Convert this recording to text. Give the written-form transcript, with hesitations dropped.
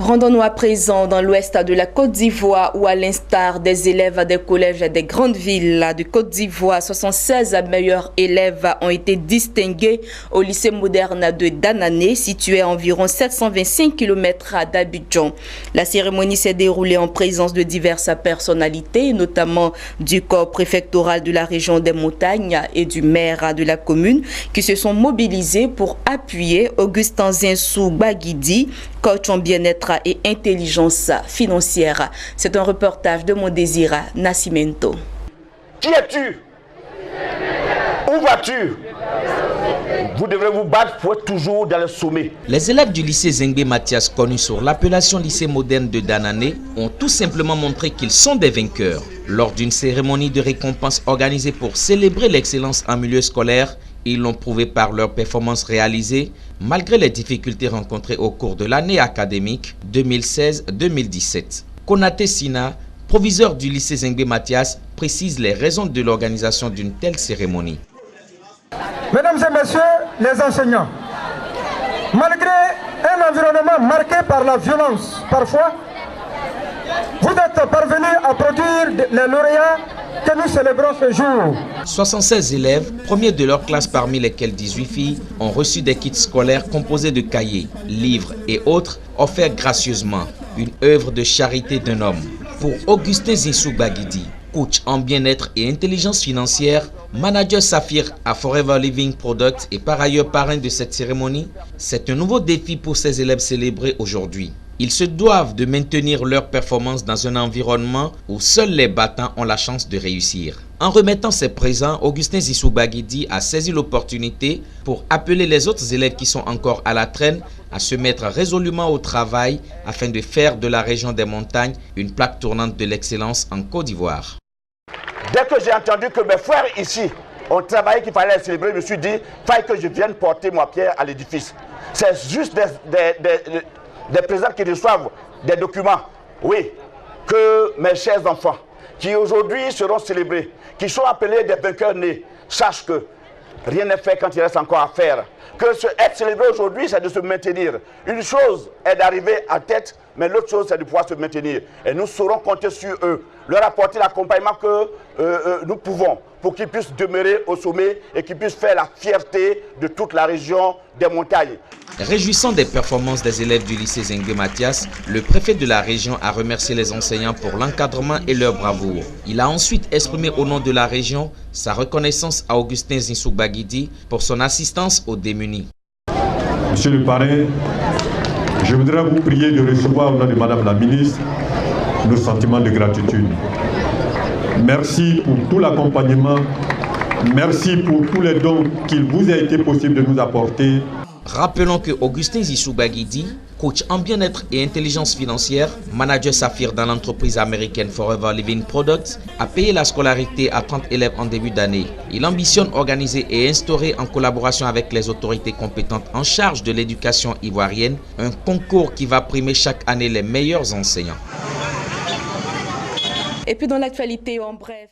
Rendons-nous à présent dans l'ouest de la Côte d'Ivoire où, à l'instar des élèves des collèges et des grandes villes de Côte d'Ivoire, 76 meilleurs élèves ont été distingués au lycée moderne de Danané, situé à environ 725 km d'Abidjan. La cérémonie s'est déroulée en présence de diverses personnalités, notamment du corps préfectoral de la région des montagnes et du maire de la commune, qui se sont mobilisés pour appuyer Augustin Zinsou Baguidi, coach en bien-être et intelligence financière. C'est un reportage de Mondésira Nascimento. Qui es-tu? Où vas-tu? Vous devrez vous battre pour être toujours dans le sommet. Les élèves du lycée Zengbe Mathias, connus sur l'appellation lycée moderne de Danané, ont tout simplement montré qu'ils sont des vainqueurs. Lors d'une cérémonie de récompense organisée pour célébrer l'excellence en milieu scolaire, ils l'ont prouvé par leurs performances réalisées, malgré les difficultés rencontrées au cours de l'année académique 2016-2017. Konaté Sina, proviseur du lycée Zengbe Mathias, précise les raisons de l'organisation d'une telle cérémonie. Mesdames et messieurs les enseignants, malgré un environnement marqué par la violence parfois, vous êtes parvenus à produire les lauréats que nous célébrons ce jour. 76 élèves, premiers de leur classe parmi lesquels 18 filles, ont reçu des kits scolaires composés de cahiers, livres et autres offerts gracieusement. Une œuvre de charité d'un homme. Pour Augustin Zinsou Baguidi, coach en bien-être et intelligence financière, manager Saphir à Forever Living Products et par ailleurs parrain de cette cérémonie, c'est un nouveau défi pour ces élèves célébrés aujourd'hui. Ils se doivent de maintenir leur performance dans un environnement où seuls les battants ont la chance de réussir. En remettant ses présents, Augustin Zinsou Baguidi a saisi l'opportunité pour appeler les autres élèves qui sont encore à la traîne à se mettre résolument au travail afin de faire de la région des montagnes une plaque tournante de l'excellence en Côte d'Ivoire. Dès que j'ai entendu que mes frères ici ont travaillé, qu'il fallait célébrer, je me suis dit, il fallait que je vienne porter ma pierre à l'édifice. C'est juste des présents qui reçoivent des documents, oui, que mes chers enfants, qui aujourd'hui seront célébrés, qui sont appelés des vainqueurs nés, sachent que rien n'est fait quand il reste encore à faire. Que être célébré aujourd'hui, c'est de se maintenir. Une chose est d'arriver à tête, mais l'autre chose, c'est de pouvoir se maintenir. Et nous saurons compter sur eux, leur apporter l'accompagnement que nous pouvons pour qu'ils puissent demeurer au sommet et qu'ils puissent faire la fierté de toute la région des montagnes. Réjouissant des performances des élèves du lycée Zengbe Mathias, le préfet de la région a remercié les enseignants pour l'encadrement et leur bravoure. Il a ensuite exprimé au nom de la région sa reconnaissance à Augustin Zinsou Baguidi pour son assistance aux démunis. Monsieur le parrain, je voudrais vous prier de recevoir au nom de Madame la ministre nos sentiments de gratitude. Merci pour tout l'accompagnement, merci pour tous les dons qu'il vous a été possible de nous apporter. Rappelons que Augustin Zinsou Baguidi, coach en bien-être et intelligence financière, manager Saphir dans l'entreprise américaine Forever Living Products, a payé la scolarité à 30 élèves en début d'année. Il ambitionne organiser et instaurer en collaboration avec les autorités compétentes en charge de l'éducation ivoirienne, un concours qui va primer chaque année les meilleurs enseignants. Et puis dans l'actualité, en bref.